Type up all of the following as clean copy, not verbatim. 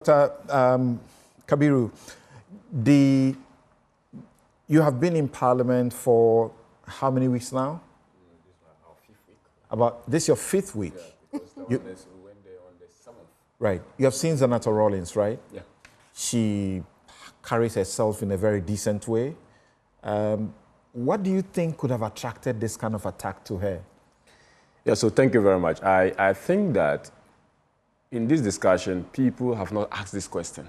Dr. Kabiru, you have been in Parliament for how many weeks now? This is our 5th week. This is your 5th week? Yeah, because we went there on the 7th. Right. You have seen Zanetor Rawlings, right? Yeah. She carries herself in a very decent way. What do you think could have attracted this kind of attack to her? Yeah, so thank you very much. I think that in this discussion, people have not asked this question.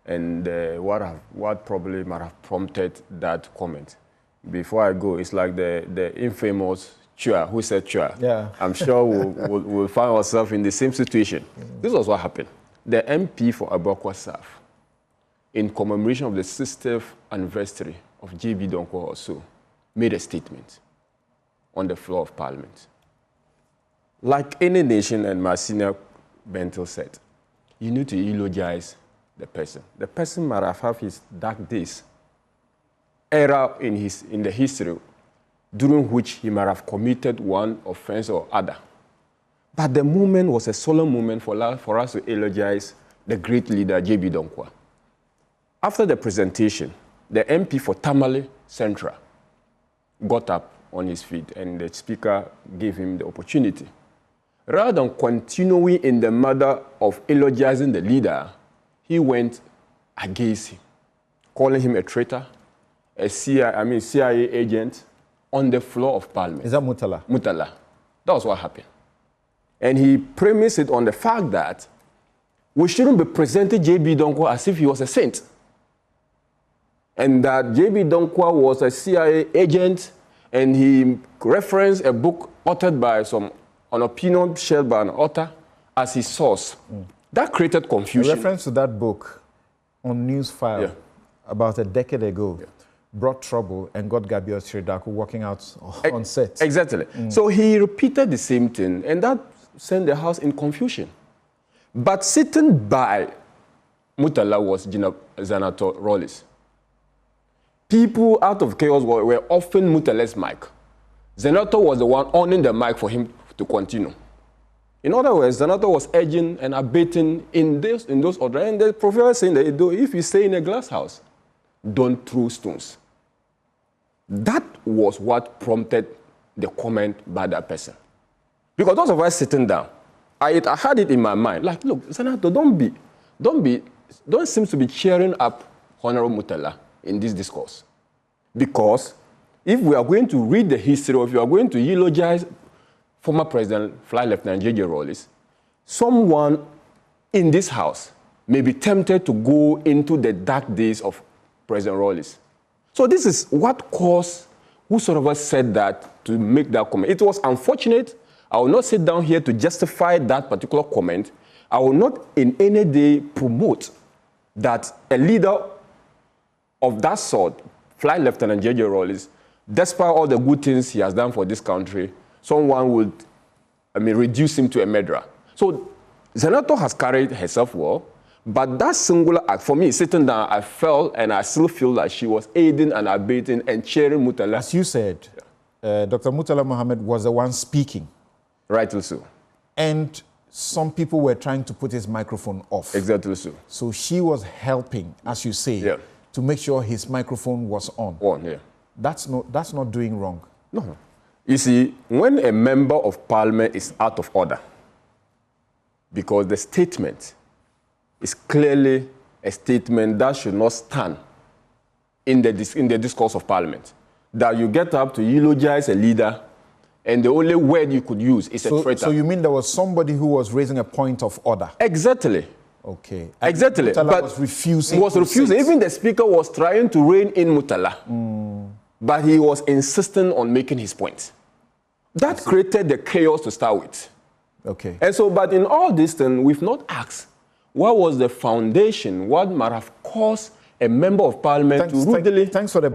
And what probably might have prompted that comment. Before I go, it's like the infamous Chua, who said Chua. Yeah. I'm sure we'll find ourselves in the same situation. This was what happened. The MP for Abokwa South, in commemoration of the 60th anniversary of J.B. Donkor also, made a statement on the floor of Parliament. Like any nation, and my senior Bentil said, you need to eulogize the person. The person might have had his dark days, era in the history during which he might have committed one offense or other. But the moment was a solemn moment for us to eulogize the great leader, J.B. Donkor. After the presentation, the MP for Tamale Central got up on his feet and the speaker gave him the opportunity. Rather than continuing in the matter of eulogizing the leader, he went against him, calling him a traitor, a CIA agent on the floor of Parliament. Is that Mutala? Mutala. That was what happened. And he premised it on the fact that we shouldn't be presenting J.B. Donkor as if he was a saint. And that J.B. Donkor was a CIA agent, and he referenced a book authored by an opinion shared by an author as his source. That created confusion. A reference to that book on Newsfile about a decade ago brought trouble and got Gabriel Sridaku walking out on set. Exactly. So he repeated the same thing, and that sent the House in confusion. But sitting by Mutala was Zanetor Rawlings. People out of chaos were offering Mutala's mic. Zanetor was the one owning the mic for him to continue. In other words, Zanetor was edging and abating in those orders. And the prophet was saying that if you stay in a glass house, don't throw stones. That was what prompted the comment by that person. Because those of us sitting down, I had it in my mind, like, look, Zanetor, don't seem to be cheering up Honorable Mutala in this discourse. Because if we are going to read the history, or if you are going to eulogize former President Flight Lieutenant J.J. Rawlings, someone in this house may be tempted to go into the dark days of President Rawlings. So this is what caused whosoever said that to make that comment. It was unfortunate. I will not sit down here to justify that particular comment. I will not in any day promote that a leader of that sort, Flight Lieutenant J.J. Rawlings, despite all the good things he has done for this country, someone would, reduce him to a murderer. So Zanetor has carried herself well, but that singular act, for me, sitting down, I felt and I still feel that she was aiding and abating and cheering Mutala. As you said, Dr. Murtala Mohammed was the one speaking. Rightly so. And some people were trying to put his microphone off. Exactly so. So she was helping, as you say, to make sure his microphone was on. That's not doing wrong. No. You see, when a member of Parliament is out of order, because the statement is clearly a statement that should not stand in the discourse of Parliament, that you get up to eulogize a leader, and the only word you could use is a traitor. So you mean there was somebody who was raising a point of order? Exactly. Okay. Exactly. Mutala was refusing. Even the speaker was trying to rein in Mutala. But he was insisting on making his point. That created the chaos to start with. Okay. And so, but in all this thing, we've not asked, what was the foundation? What might have caused a member of Parliament to rudely... Thanks for the...